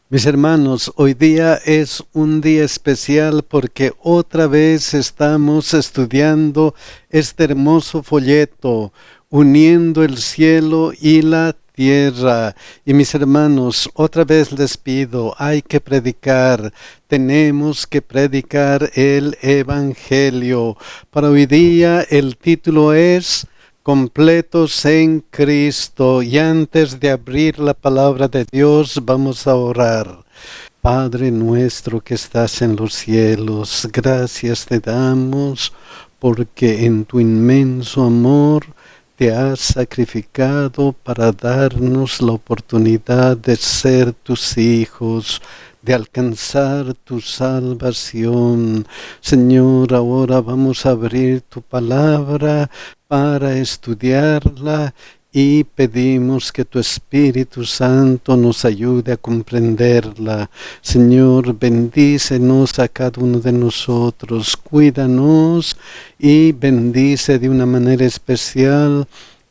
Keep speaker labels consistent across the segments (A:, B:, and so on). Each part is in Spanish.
A: Mis hermanos, hoy día es un día especial porque otra vez estamos estudiando este hermoso folleto, uniendo el cielo y la tierra. Y mis hermanos, otra vez les pido, hay que predicar, tenemos que predicar el Evangelio. Para hoy día el título es Completos en Cristo. Y antes de abrir la palabra de Dios, vamos a orar. Padre nuestro que estás en los cielos, gracias te damos porque en tu inmenso amor te has sacrificado para darnos la oportunidad de ser tus hijos, de alcanzar tu salvación. Señor, ahora vamos a abrir tu palabra para estudiarla y pedimos que tu Espíritu Santo nos ayude a comprenderla. Señor, bendícenos a cada uno de nosotros, cuídanos y bendice de una manera especial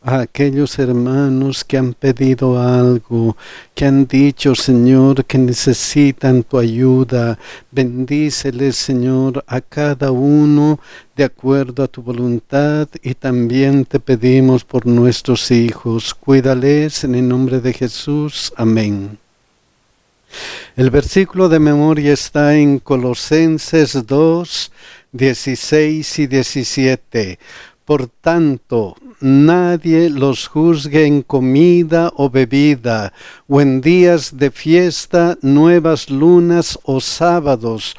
A: a aquellos hermanos que han pedido algo, que han dicho, Señor, que necesitan tu ayuda. Bendíceles, Señor, a cada uno de acuerdo a tu voluntad, y también te pedimos por nuestros hijos. Cuídales en el nombre de Jesús. Amén. El versículo de memoria está en Colosenses 2, 16 y 17. Por tanto, nadie los juzgue en comida o bebida, o en días de fiesta, nuevas lunas o sábados.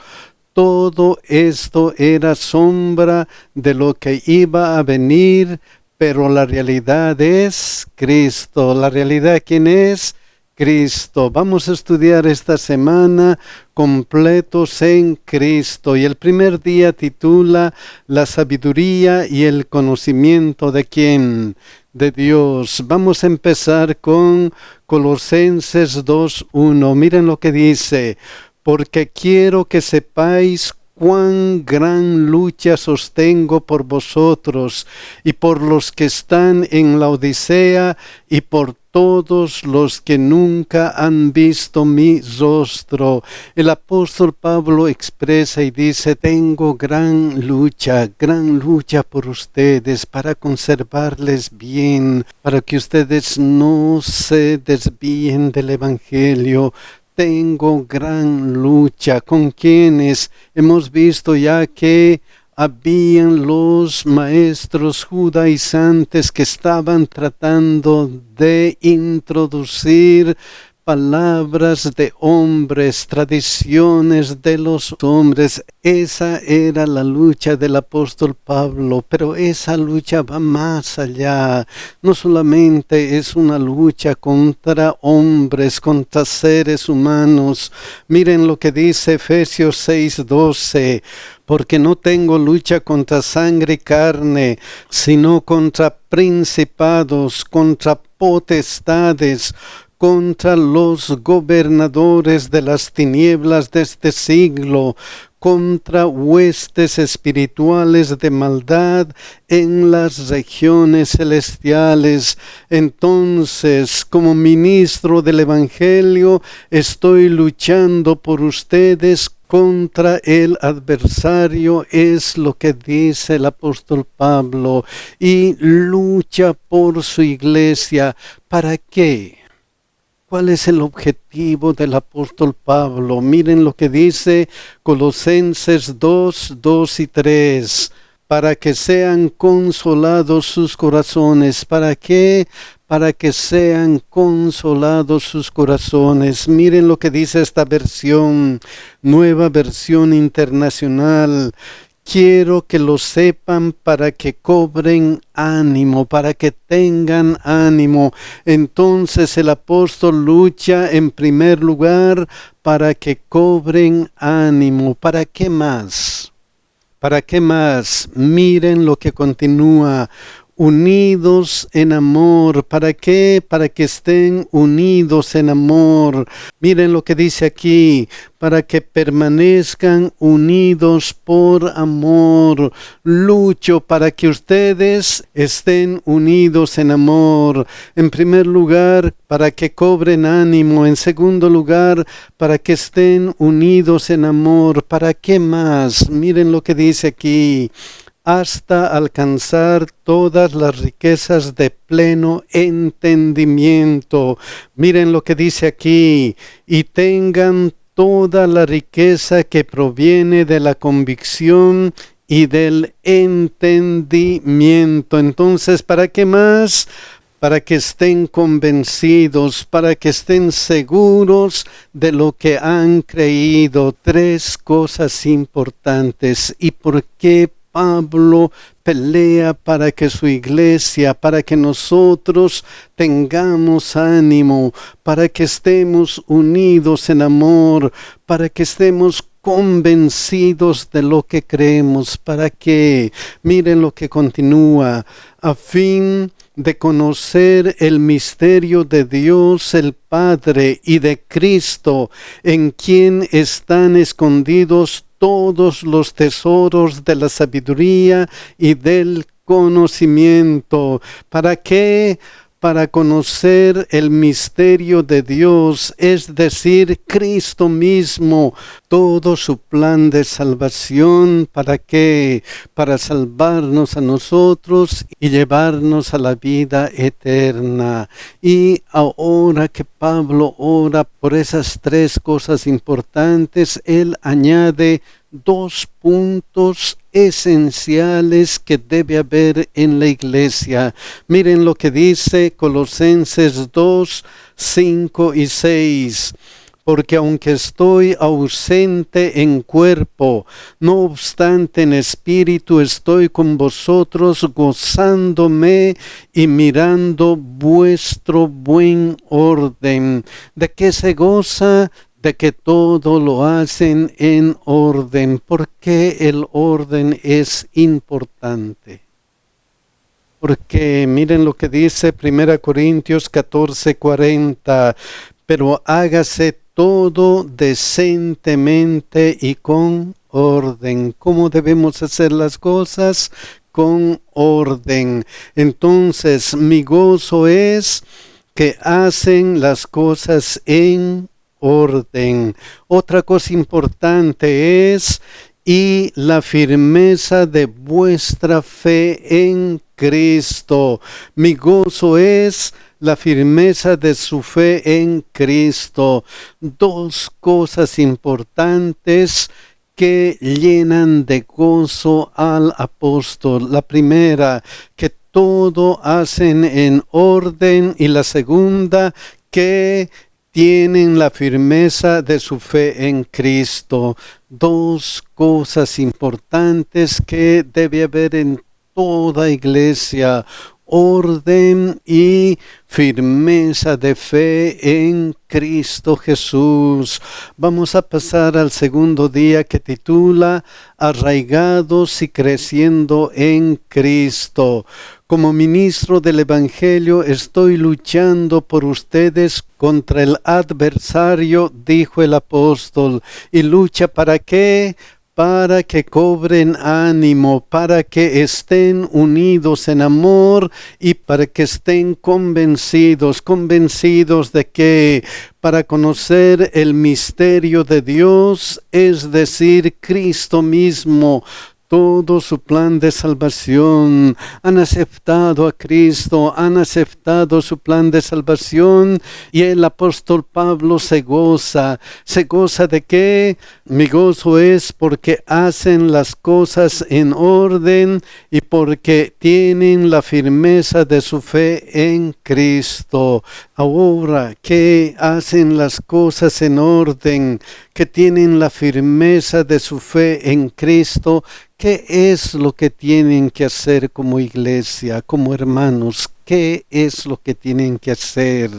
A: Todo esto era sombra de lo que iba a venir, pero la realidad es Cristo. ¿La realidad quién es? Cristo. Vamos a estudiar esta semana completos en Cristo, y el primer día titula La sabiduría y el conocimiento de ¿quién? De Dios. Vamos a empezar con Colosenses 2:1. Miren lo que dice: porque quiero que sepáis cuán gran lucha sostengo por vosotros y por los que están en la Odisea y por todos los que nunca han visto mi rostro. El apóstol Pablo expresa y dice: tengo gran lucha por ustedes, para conservarles bien, para que ustedes no se desvíen del Evangelio. Tengo gran lucha. ¿Con quienes? Hemos visto ya que habían los maestros judaizantes que estaban tratando de introducir palabras de hombres, tradiciones de los hombres. Esa era la lucha del apóstol Pablo, pero esa lucha va más allá. No solamente es una lucha contra hombres, contra seres humanos. Miren lo que dice Efesios 6:12. Porque no tengo lucha contra sangre y carne, sino contra principados, contra potestades, contra los gobernadores de las tinieblas de este siglo, contra huestes espirituales de maldad en las regiones celestiales. Entonces, como ministro del Evangelio, estoy luchando por ustedes contra el adversario, es lo que dice el apóstol Pablo, y lucha por su iglesia. ¿Para qué? ¿Cuál es el objetivo del apóstol Pablo? Miren lo que dice Colosenses 2 y 3. Para que sean consolados sus corazones. ¿Para qué? Para que sean consolados sus corazones. Miren lo que dice esta versión, Nueva Versión Internacional. Quiero que lo sepan para que cobren ánimo, para que tengan ánimo. Entonces el apóstol lucha en primer lugar para que cobren ánimo. ¿Para qué más? ¿Para qué más? Miren lo que continúa. unidos en amor. ¿Para qué? Para que estén unidos en amor. Miren lo que dice aquí, para que permanezcan unidos por amor. Lucho para que ustedes estén unidos en amor. En primer lugar, para que cobren ánimo. En segundo lugar, para que estén unidos en amor. ¿Para qué más? Miren lo que dice aquí. Hasta alcanzar todas las riquezas de pleno entendimiento. Miren lo que dice aquí, y tengan toda la riqueza que proviene de la convicción y del entendimiento. Entonces, ¿para qué más? Para que estén convencidos, para que estén seguros de lo que han creído. Tres cosas importantes. ¿Y por qué Pablo pelea para que su iglesia, para que nosotros tengamos ánimo, para que estemos unidos en amor, para que estemos convencidos de lo que creemos? ¿Para qué? Miren lo que continúa. A fin de conocer el misterio de Dios el Padre y de Cristo, en quien están escondidos todos los tesoros de la sabiduría y del conocimiento. ¿Para qué? Para conocer el misterio de Dios, es decir, Cristo mismo, todo su plan de salvación. ¿Para qué? Para salvarnos a nosotros y llevarnos a la vida eterna. Y ahora que Pablo ora por esas tres cosas importantes, él añade dos puntos esenciales que debe haber en la iglesia. Miren lo que dice Colosenses 2, 5 y 6. Porque aunque estoy ausente en cuerpo, no obstante en espíritu estoy con vosotros, gozándome y mirando vuestro buen orden. ¿De qué se goza? De que todo lo hacen en orden. ¿Por qué el orden es importante? Porque miren lo que dice 1 Corintios 14:40, pero hágase todo decentemente y con orden. ¿Cómo debemos hacer las cosas? Con orden. Entonces, mi gozo es que hacen las cosas en orden. Otra cosa importante es, y la firmeza de vuestra fe en Cristo. Mi gozo es la firmeza de su fe en Cristo. Dos cosas importantes que llenan de gozo al apóstol. La primera, que todo hacen en orden, y la segunda, que tienen la firmeza de su fe en Cristo. Dos cosas importantes que debe haber en toda iglesia: orden y firmeza de fe en Cristo Jesús. Vamos a pasar al segundo día, que titula Arraigados y creciendo en Cristo. Como ministro del Evangelio estoy luchando por ustedes contra el adversario, dijo el apóstol. ¿Y lucha para qué? Para que cobren ánimo, para que estén unidos en amor y para que estén convencidos. ¿Convencidos de qué? Para conocer el misterio de Dios, es decir, Cristo mismo. Todo su plan de salvación. Han aceptado a Cristo, han aceptado su plan de salvación, y el apóstol Pablo se goza. ¿Se goza de qué? Mi gozo es porque hacen las cosas en orden y porque tienen la firmeza de su fe en Cristo. Ahora que hacen las cosas en orden, que tienen la firmeza de su fe en Cristo, ¿qué es lo que tienen que hacer como iglesia, como hermanos? ¿Qué es lo que tienen que hacer?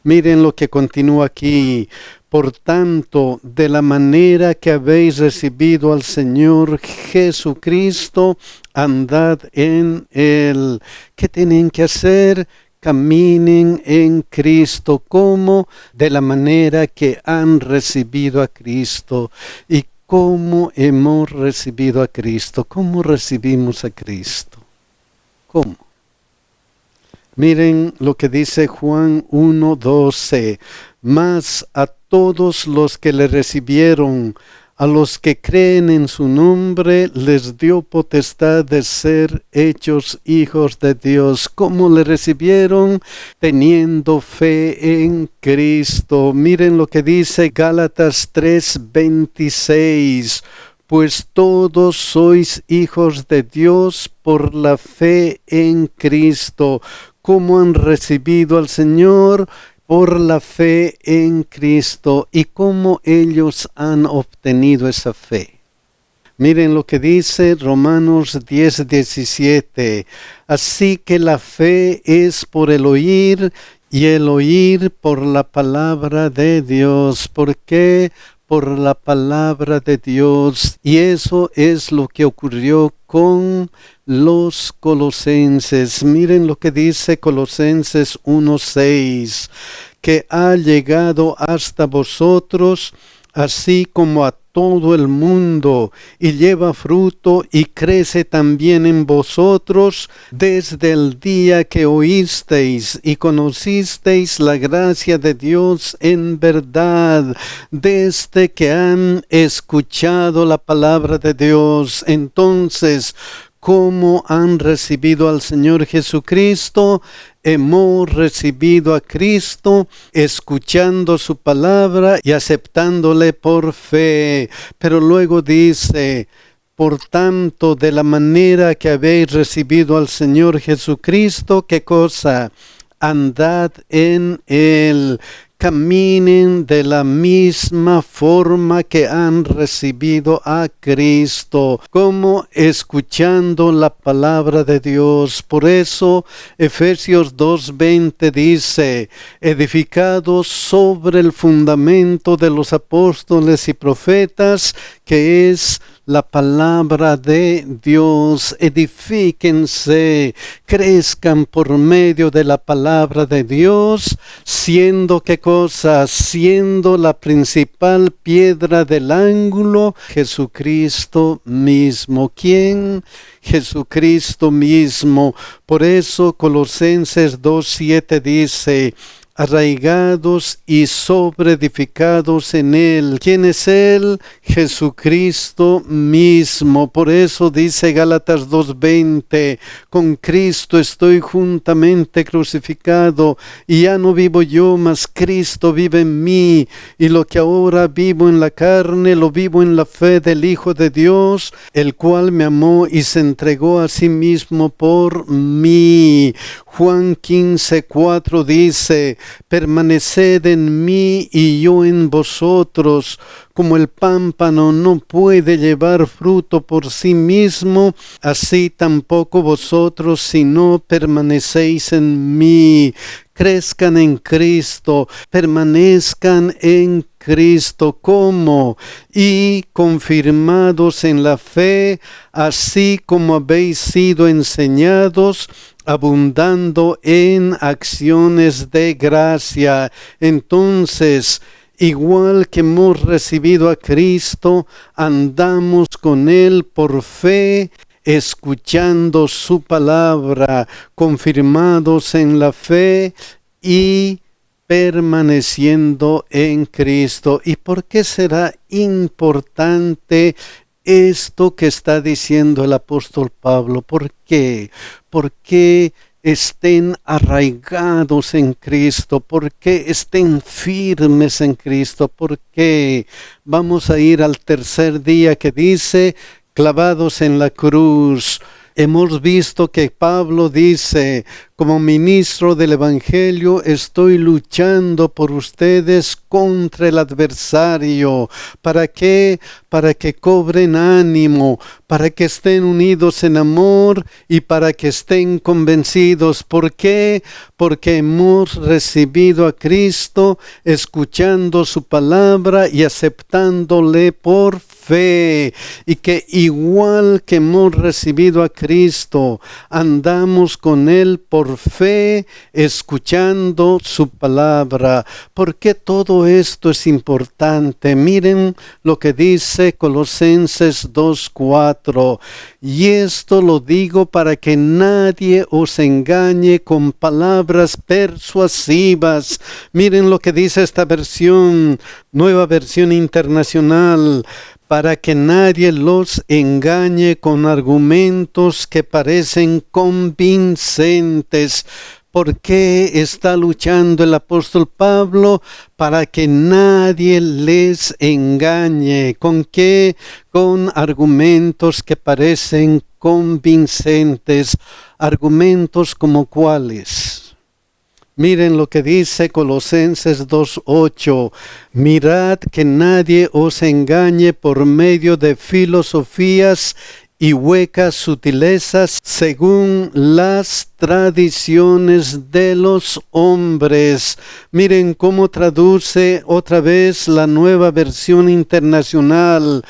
A: Miren lo que continúa aquí. Por tanto, de la manera que habéis recibido al Señor Jesucristo, andad en Él. ¿Qué tienen que hacer? Caminen en Cristo. ¿Cómo? De la manera que han recibido a Cristo. ¿Y cómo hemos recibido a Cristo? ¿Cómo recibimos a Cristo? ¿Cómo? Miren lo que dice Juan 1:12. Mas a todos los que le recibieron, a los que creen en su nombre, les dio potestad de ser hechos hijos de Dios. ¿Cómo le recibieron? Teniendo fe en Cristo. Miren lo que dice Gálatas 3:26. Pues todos sois hijos de Dios por la fe en Cristo. ¿Cómo han recibido al Señor? Por la fe en Cristo. ¿Y cómo ellos han obtenido esa fe? Miren lo que dice Romanos 10:17. Así que la fe es por el oír, y el oír por la palabra de Dios. ¿Por qué? Por la palabra de Dios. Y eso es lo que ocurrió con los colosenses. Miren lo que dice Colosenses 1:6, que ha llegado hasta vosotros, así como a todo el mundo, y lleva fruto y crece también en vosotros desde el día que oísteis y conocisteis la gracia de Dios en verdad, desde que han escuchado la palabra de Dios. Entonces, ¿cómo han recibido al Señor Jesucristo? Hemos recibido a Cristo escuchando su palabra y aceptándole por fe. Pero luego dice, por tanto, de la manera que habéis recibido al Señor Jesucristo, ¿qué cosa? Andad en Él. Caminen de la misma forma que han recibido a Cristo, como escuchando la palabra de Dios. Por eso Efesios 2:20 dice, edificados sobre el fundamento de los apóstoles y profetas, que es la palabra de Dios. Edifíquense, crezcan por medio de la palabra de Dios, siendo ¿qué cosa? Siendo la principal piedra del ángulo, Jesucristo mismo. ¿Quién? Jesucristo mismo. Por eso Colosenses 2:7 dice, arraigados y sobreedificados en Él. ¿Quién es Él? Jesucristo mismo. Por eso dice Gálatas 2:20, con Cristo estoy juntamente crucificado, y ya no vivo yo, mas Cristo vive en mí, y lo que ahora vivo en la carne, lo vivo en la fe del Hijo de Dios, el cual me amó y se entregó a sí mismo por mí. Juan 15:4 dice, permaneced en mí y yo en vosotros. Como el pámpano no puede llevar fruto por sí mismo, así tampoco vosotros si no permanecéis en mí. Crezcan en Cristo, permanezcan en Cristo. ¿Cómo? Y confirmados en la fe, así como habéis sido enseñados, abundando en acciones de gracia. Entonces, igual que hemos recibido a Cristo, andamos con Él por fe, escuchando su palabra, confirmados en la fe y permaneciendo en Cristo. ¿Y por qué será importante esto que está diciendo el apóstol Pablo? ¿Por qué? Porque estén arraigados en Cristo, porque estén firmes en Cristo, porque vamos a ir al tercer día que dice, clavados en la cruz. Hemos visto que Pablo dice, Como ministro del Evangelio estoy luchando por ustedes contra el adversario. ¿Para qué? Para que cobren ánimo, para que estén unidos en amor y para que estén convencidos. ¿Por qué? Porque hemos recibido a Cristo escuchando su palabra y aceptándole por fe, y que igual que hemos recibido a Cristo, andamos con Él por fe, escuchando su palabra. ¿Por qué todo esto es importante? Miren lo que dice Colosenses 2:4. Y esto lo digo para que nadie os engañe con palabras persuasivas. Miren lo que dice esta versión, Nueva Versión Internacional. Para que nadie los engañe con argumentos que parecen convincentes. ¿Por qué está luchando el apóstol Pablo? Para que nadie les engañe. ¿Con qué? Con argumentos que parecen convincentes. ¿Argumentos como cuáles? Miren lo que dice Colosenses 2:8. Mirad que nadie os engañe por medio de filosofías y huecas sutilezas según las tradiciones de los hombres. Miren cómo traduce otra vez la Nueva Versión Internacional.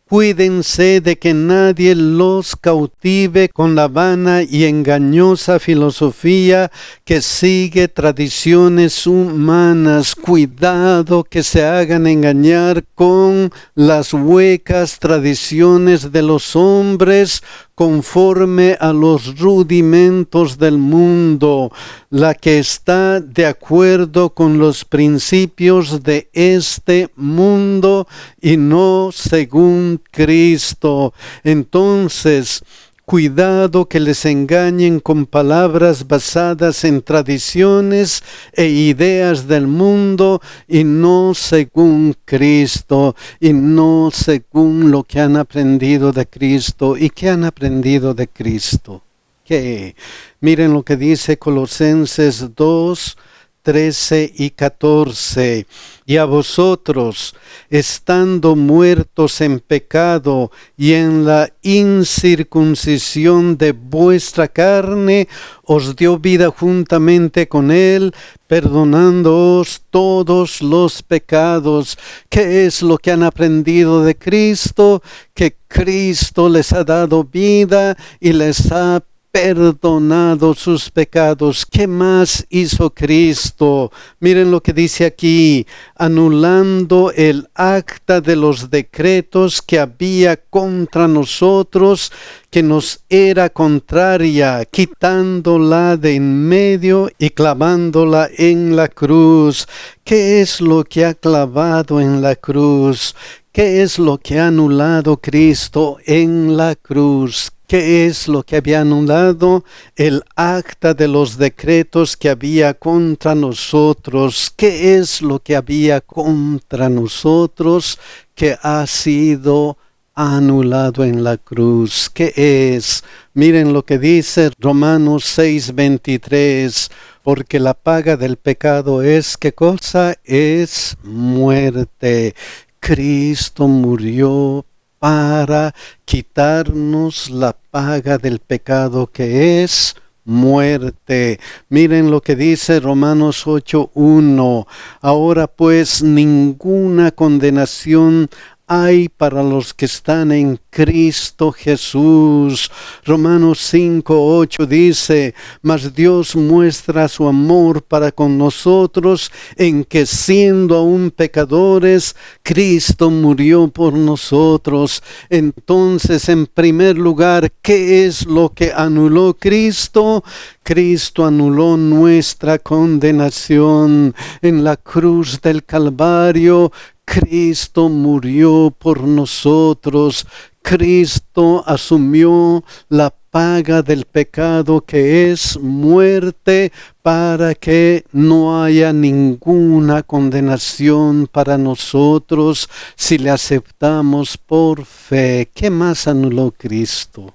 A: Cuídense de que nadie los cautive con la vana y engañosa filosofía que sigue tradiciones humanas. Cuidado que se hagan engañar con las huecas tradiciones de los hombres conforme a los rudimentos del mundo, la que está de acuerdo con los principios de este mundo y no según Cristo. Entonces, cuidado que les engañen con palabras basadas en tradiciones e ideas del mundo y no según Cristo, y no según lo que han aprendido de Cristo. ¿Y qué han aprendido de Cristo? ¿Qué? Miren lo que dice Colosenses 2:13 y 14. Y a vosotros, estando muertos en pecado y en la incircuncisión de vuestra carne, os dio vida juntamente con Él, perdonándoos todos los pecados. ¿Qué es lo que han aprendido de Cristo? Que Cristo les ha dado vida y les ha perdonado sus pecados. ¿Qué más hizo Cristo? Miren lo que dice aquí: anulando el acta de los decretos que había contra nosotros, que nos era contraria, quitándola de en medio y clavándola en la cruz. ¿Qué es lo que ha clavado en la cruz? ¿Qué es lo que ha anulado Cristo en la cruz? ¿Qué es lo que había anulado? El acta de los decretos que había contra nosotros. ¿Qué es lo que había contra nosotros que ha sido anulado en la cruz? ¿Qué es? Miren lo que dice Romanos 6:23. Porque la paga del pecado es, ¿qué cosa? Es muerte. Cristo murió para quitarnos la paga del pecado, que es muerte. Miren lo que dice Romanos 8:1. Ahora pues ninguna condenación hay para los que están en Cristo Jesús. Romanos 5:8 dice: mas Dios muestra su amor para con nosotros en que siendo aún pecadores, Cristo murió por nosotros. Entonces, en primer lugar, ¿qué es lo que anuló Cristo? Cristo anuló nuestra condenación en la cruz del Calvario. Cristo murió por nosotros. Cristo asumió la paga del pecado, que es muerte, para que no haya ninguna condenación para nosotros si le aceptamos por fe. ¿Qué más anuló Cristo?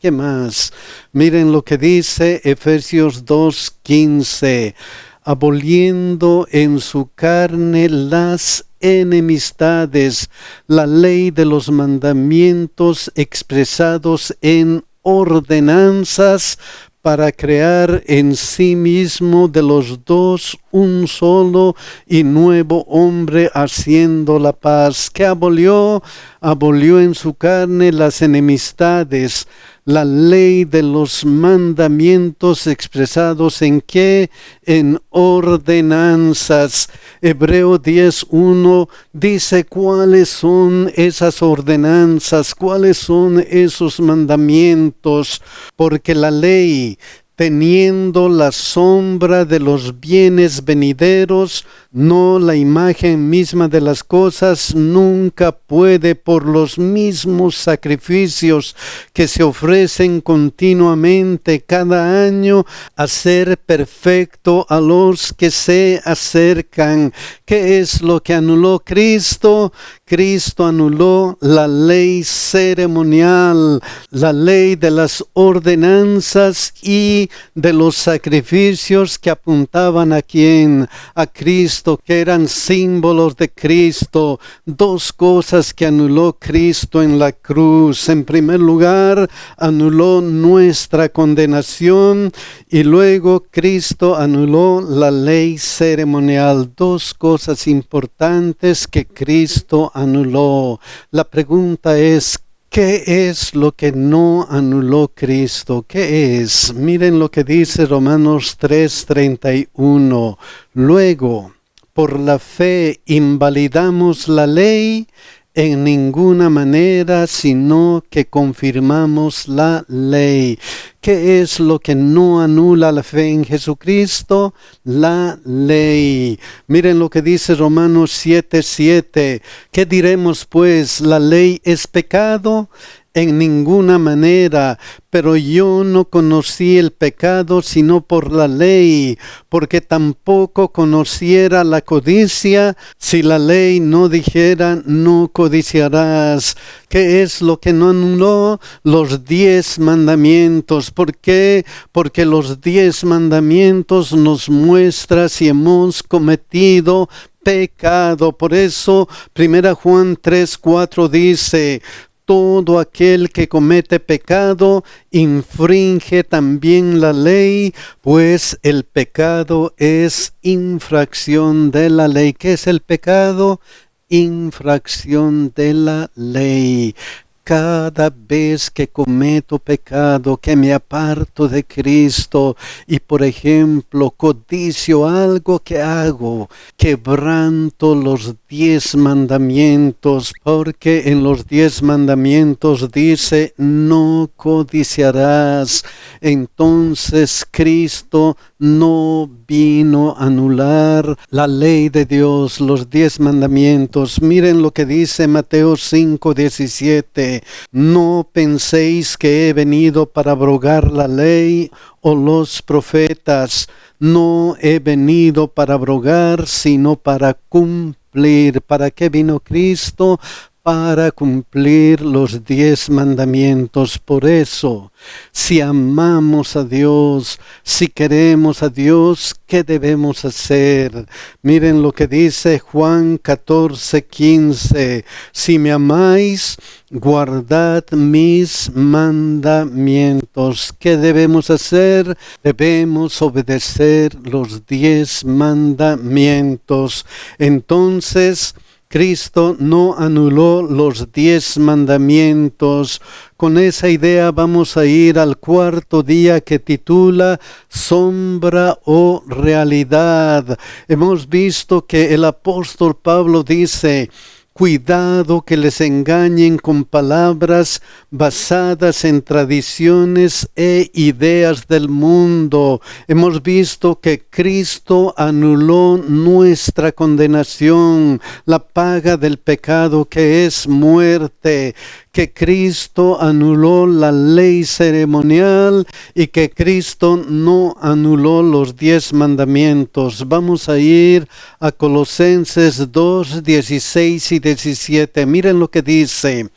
A: ¿Qué más? Miren lo que dice Efesios 2:15. Aboliendo en su carne las enemistades, la ley de los mandamientos expresados en ordenanzas, para crear en sí mismo de los dos un solo y nuevo hombre, haciendo la paz. ¿Qué abolió? Abolió en su carne las enemistades, la ley de los mandamientos expresados en ¿qué? En ordenanzas. Hebreo 10:1 dice cuáles son esas ordenanzas, cuáles son esos mandamientos, porque la ley, teniendo la sombra de los bienes venideros, no la imagen misma de las cosas, nunca puede por los mismos sacrificios que se ofrecen continuamente cada año hacer perfecto a los que se acercan. ¿Qué es lo que anuló Cristo? Cristo anuló la ley ceremonial, la ley de las ordenanzas y de los sacrificios que apuntaban a quién, a Cristo, que eran símbolos de Cristo. Dos cosas que anuló Cristo en la cruz. En primer lugar, anuló nuestra condenación y luego Cristo anuló la ley ceremonial. Dos cosas importantes que Cristo anuló. La pregunta es, ¿qué es lo que no anuló Cristo? ¿Qué es? Miren lo que dice Romanos 3:31. Luego, por la fe invalidamos la ley en ninguna manera, sino que confirmamos la ley. ¿Qué es lo que no anula la fe en Jesucristo? La ley. Miren lo que dice Romanos 7:7. ¿Qué diremos pues? ¿La ley es pecado? En ninguna manera, pero yo no conocí el pecado sino por la ley, porque tampoco conociera la codicia si la ley no dijera no codiciarás. ¿Qué es lo que no anuló? Los 10 mandamientos. ¿Por qué? Porque los 10 mandamientos nos muestran si hemos cometido pecado. Por eso, 1 Juan 3:4 dice: todo aquel que comete pecado infringe también la ley, pues el pecado es infracción de la ley. ¿Qué es el pecado? Infracción de la ley. Cada vez que cometo pecado, que me aparto de Cristo y, por ejemplo, codicio algo que hago, quebranto los 10 mandamientos, porque en los 10 mandamientos dice, no codiciarás. Entonces Cristo no vino a anular la ley de Dios, los 10 mandamientos. Miren lo que dice Mateo 5:17. No penséis que he venido para abrogar la ley o los profetas. No he venido para abrogar, sino para cumplir. ¿Para qué vino Cristo? Para cumplir los 10 mandamientos. Por eso, si amamos a Dios, si queremos a Dios, ¿qué debemos hacer? Miren lo que dice Juan 14:15. Si me amáis, guardad mis mandamientos. ¿Qué debemos hacer? Debemos obedecer los 10 mandamientos. Entonces, Cristo no anuló los 10 mandamientos. Con esa idea vamos a ir al cuarto día que titula Sombra o Realidad. Hemos visto que el apóstol Pablo dice: cuidado que les engañen con palabras basadas en tradiciones e ideas del mundo. Hemos visto que Cristo anuló nuestra condenación, la paga del pecado que es muerte, que Cristo anuló la ley ceremonial y que Cristo no anuló los 10 mandamientos. Vamos a ir a Colosenses 2:16 y 17. Miren lo que dice: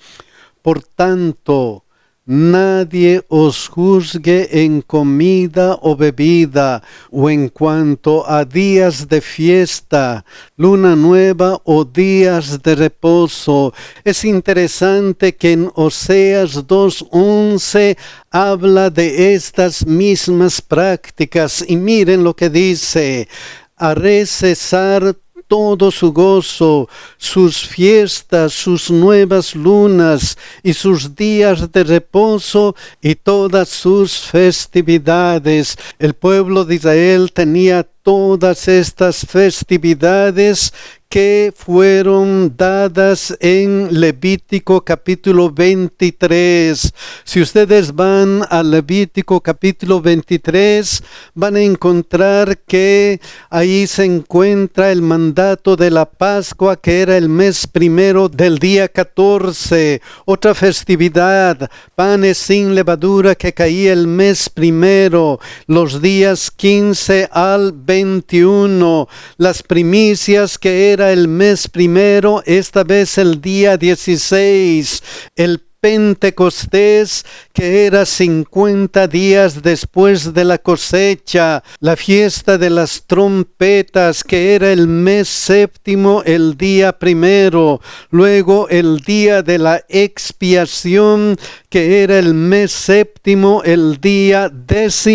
A: por tanto, nadie os juzgue en comida o bebida, o en cuanto a días de fiesta, luna nueva o días de reposo. Es interesante que en Oseas 2:11 habla de estas mismas prácticas, y miren lo que dice: haré cesar todo su gozo, sus fiestas, sus nuevas lunas y sus días de reposo y todas sus festividades. El pueblo de Israel tenía todas estas festividades que fueron dadas en Levítico capítulo 23. Si ustedes van a Levítico capítulo 23, van a encontrar que ahí se encuentra el mandato de la Pascua, que era el mes primero del día 14. Otra festividad, panes sin levadura, que caía el mes primero, los días 15 al 21. Las primicias, que era el mes primero, esta vez el día 16. El Pentecostés, que era 50 días después de la cosecha. La fiesta de las trompetas, que era el mes séptimo, el día primero. Luego el día de la expiación, que era el mes séptimo, el día 10,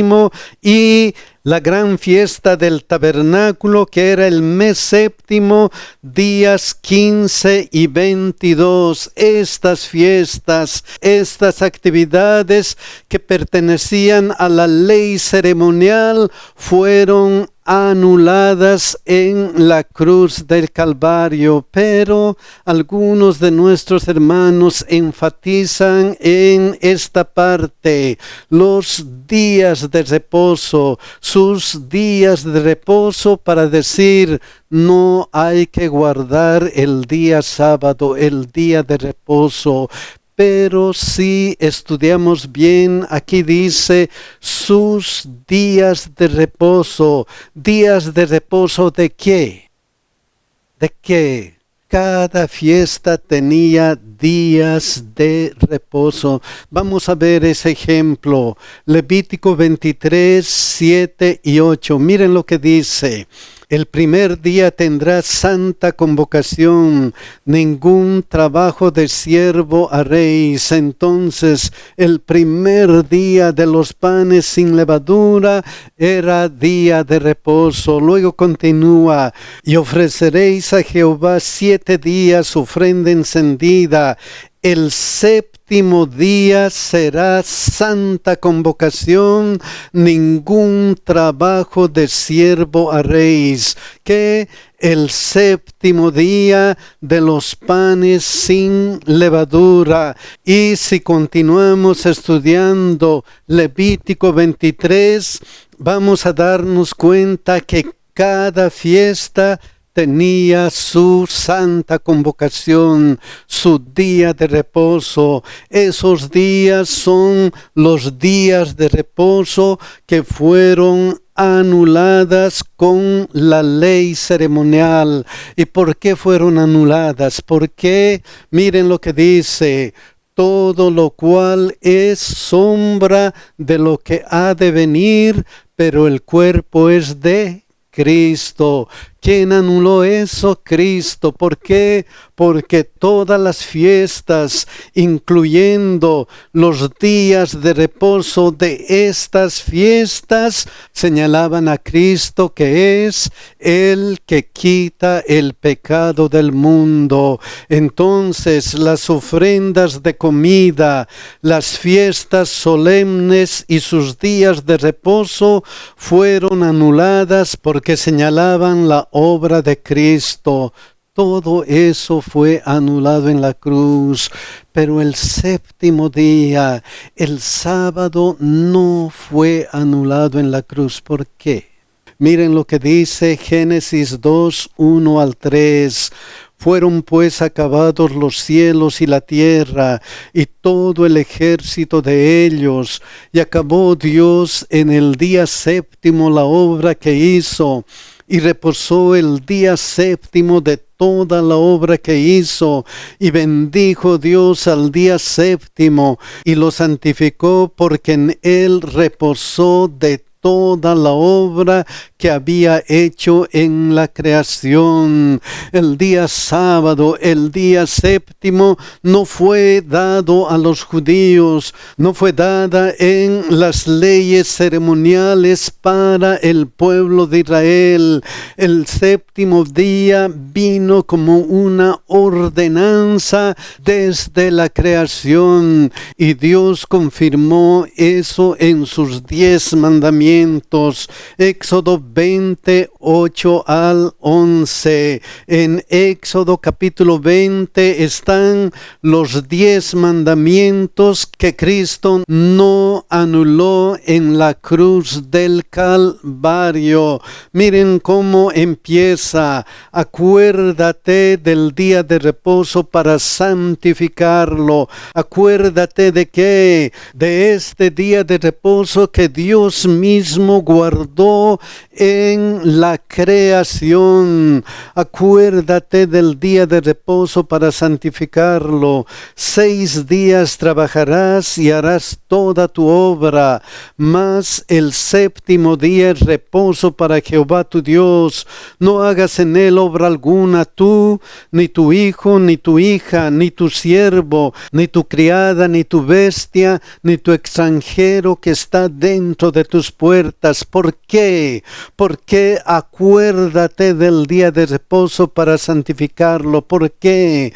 A: y la gran fiesta del tabernáculo, que era el mes séptimo, días 15 y 22. Estas fiestas, estas actividades que pertenecían a la ley ceremonial, fueron anuladas en la cruz del Calvario, pero algunos de nuestros hermanos enfatizan en esta parte: los días de reposo, sus días de reposo, para decir: no hay que guardar el día sábado, el día de reposo. Pero si estudiamos bien, aquí dice sus días de reposo. ¿Días de reposo de qué? ¿De qué? Cada fiesta tenía días de reposo. Vamos a ver ese ejemplo. Levítico 23, 7 y 8. Miren lo que dice: el primer día tendrás santa convocación, ningún trabajo de siervo haréis. Entonces, el primer día de los panes sin levadura era día de reposo. Luego continúa: y ofreceréis a Jehová 7 días ofrenda encendida. El séptimo día será santa convocación, ningún trabajo de siervo haréis. Que el séptimo día de los panes sin levadura. Y si continuamos estudiando Levítico 23, vamos a darnos cuenta que cada fiesta tenía su santa convocación, su día de reposo. Esos días son los días de reposo que fueron anuladas con la ley ceremonial. ¿Y por qué fueron anuladas? Porque miren lo que dice: todo lo cual es sombra de lo que ha de venir, pero el cuerpo es de Cristo. ¿Quién anuló eso? Cristo. ¿Por qué? Porque todas las fiestas, incluyendo los días de reposo de estas fiestas, señalaban a Cristo, que es el que quita el pecado del mundo. Entonces, las ofrendas de comida, las fiestas solemnes y sus días de reposo fueron anuladas porque señalaban la obra de Cristo. Todo eso fue anulado en la cruz. Pero el séptimo día, el sábado, no fue anulado en la cruz. ¿Por qué? Miren lo que dice Génesis 2, 1 al 3. Fueron pues acabados los cielos y la tierra, y todo el ejército de ellos, y acabó Dios en el día séptimo la obra que hizo, y reposó el día séptimo de toda la obra que hizo, y bendijo Dios al día séptimo, y lo santificó, porque en él reposó de toda la obra que había hecho en la creación. El día sábado, el día séptimo, no fue dado a los judíos, no fue dada en las leyes ceremoniales para el pueblo de Israel. El séptimo día vino como una ordenanza desde la creación, y Dios confirmó eso en sus 10 mandamientos. Éxodo 28 al 11. En Éxodo capítulo 20 están los 10 mandamientos que Cristo no anuló en la cruz del Calvario. Miren cómo empieza: acuérdate del día de reposo para santificarlo. Acuérdate de qué, de este día de reposo que Dios mismo guardó en la creación. Acuérdate del día de reposo para santificarlo. 6 días trabajarás y harás toda tu obra, mas el séptimo día es reposo para Jehová tu Dios. No hagas en él obra alguna, tú, ni tu hijo, ni tu hija, ni tu siervo, ni tu criada, ni tu bestia, ni tu extranjero que está dentro de tus puertas. ¿Por qué? Porque acuérdate del día de reposo para santificarlo. ¿Por qué?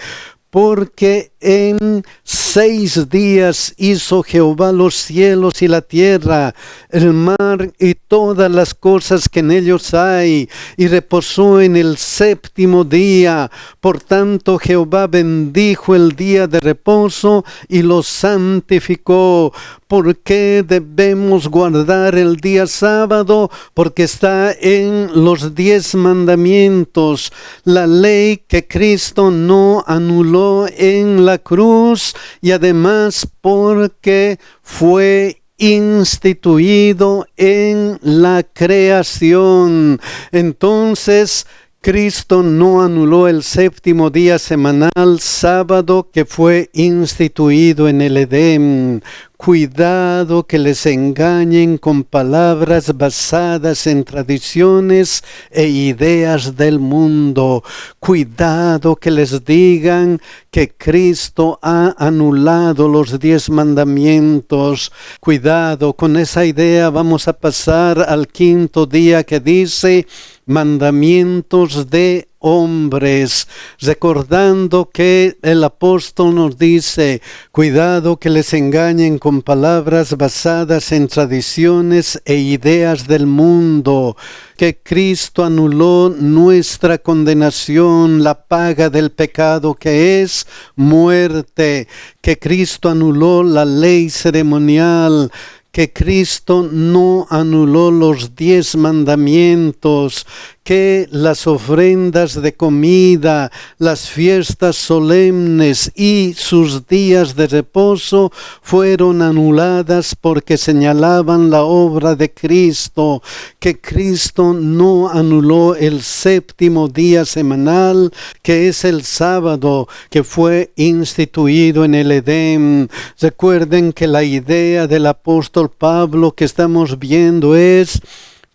A: Porque en 6 días hizo Jehová los cielos y la tierra, el mar y todas las cosas que en ellos hay, y reposó en el séptimo día. Por tanto, Jehová bendijo el día de reposo y lo santificó. ¿Por qué debemos guardar el día sábado? Porque está en los 10 mandamientos, la ley que Cristo no anuló en la cruz, y además porque fue instituido en la creación. Entonces, Cristo no anuló el séptimo día semanal, sábado, que fue instituido en el Edén. Cuidado que les engañen con palabras basadas en tradiciones e ideas del mundo. Cuidado que les digan que Cristo ha anulado los 10 mandamientos. Cuidado con esa idea. Vamos a pasar al 5.º día, que dice mandamientos de hombres, recordando que el apóstol nos dice: cuidado que les engañen con palabras basadas en tradiciones e ideas del mundo, que Cristo anuló nuestra condenación, la paga del pecado que es muerte, que Cristo anuló la ley ceremonial, que Cristo no anuló los 10 mandamientos, que las ofrendas de comida, las fiestas solemnes y sus días de reposo fueron anuladas porque señalaban la obra de Cristo, que Cristo no anuló el séptimo día semanal, que es el sábado, que fue instituido en el Edén. Recuerden que la idea del apóstol Pablo que estamos viendo es: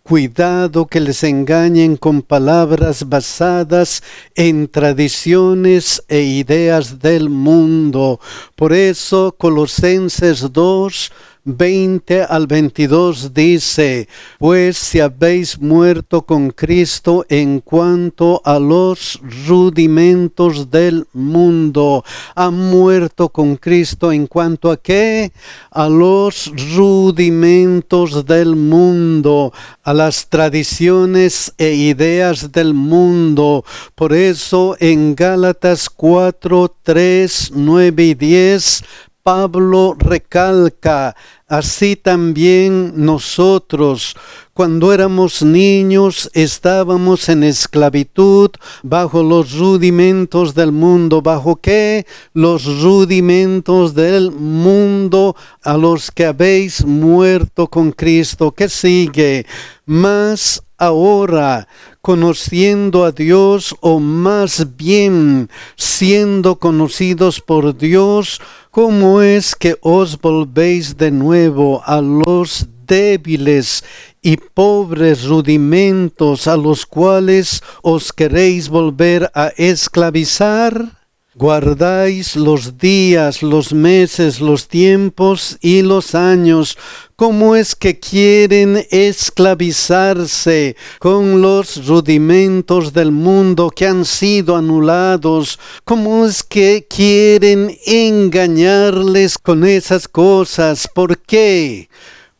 A: cuidado que les engañen con palabras basadas en tradiciones e ideas del mundo. Por eso Colosenses 2:20 al 22 dice: pues si habéis muerto con Cristo en cuanto a los rudimentos del mundo. ¿Han muerto con Cristo en cuanto a qué? A los rudimentos del mundo, a las tradiciones e ideas del mundo. Por eso en Gálatas 4:3, 9 y 10, Pablo recalca: así también nosotros, cuando éramos niños, estábamos en esclavitud bajo los rudimentos del mundo. ¿Bajo qué? Los rudimentos del mundo, a los que habéis muerto con Cristo. ¿Qué sigue? Mas ahora conociendo a Dios, o más bien siendo conocidos por Dios? ¿Cómo es que os volvéis de nuevo a los débiles y pobres rudimentos a los cuales os queréis volver a esclavizar? Guardáis los días, los meses, los tiempos y los años. ¿Cómo es que quieren esclavizarse con los rudimentos del mundo que han sido anulados? ¿Cómo es que quieren engañarles con esas cosas? ¿Por qué?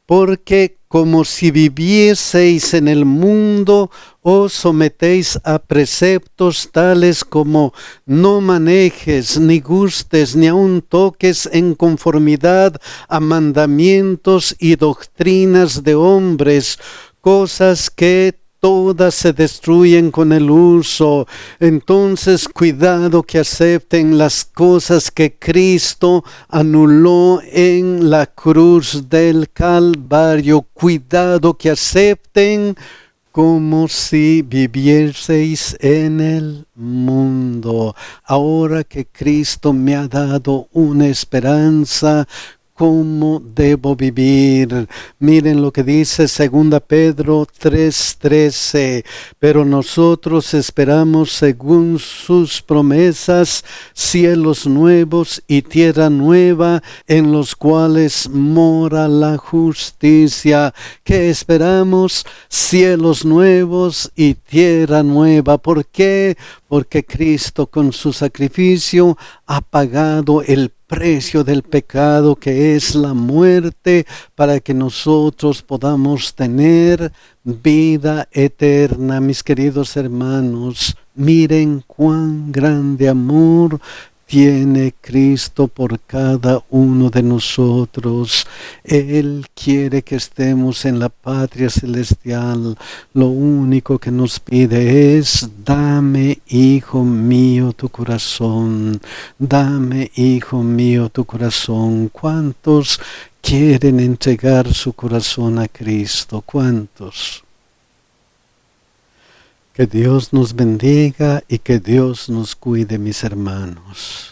A: Porque como si vivieseis en el mundo, os sometéis a preceptos tales como: no manejes, ni gustes, ni aun toques en conformidad a mandamientos y doctrinas de hombres, cosas que todas se destruyen con el uso. Entonces, cuidado que acepten las cosas que Cristo anuló en la cruz del Calvario. Cuidado que acepten como si vivieseis en el mundo. Ahora que Cristo me ha dado una esperanza, ¿cómo debo vivir? Miren lo que dice 2 Pedro 3:13. Pero nosotros esperamos, según sus promesas, cielos nuevos y tierra nueva, en los cuales mora la justicia. ¿Qué esperamos? Cielos nuevos y tierra nueva. ¿Por qué? Porque Cristo con su sacrificio ha pagado el precio del pecado, que es la muerte, para que nosotros podamos tener vida eterna. Mis queridos hermanos, miren cuán grande amor tiene Cristo por cada uno de nosotros. Él quiere que estemos en la patria celestial. Lo único que nos pide es: dame, hijo mío, tu corazón. Dame, hijo mío, tu corazón. ¿Cuántos quieren entregar su corazón a Cristo? ¿Cuántos? Que Dios nos bendiga y que Dios nos cuide, mis hermanos.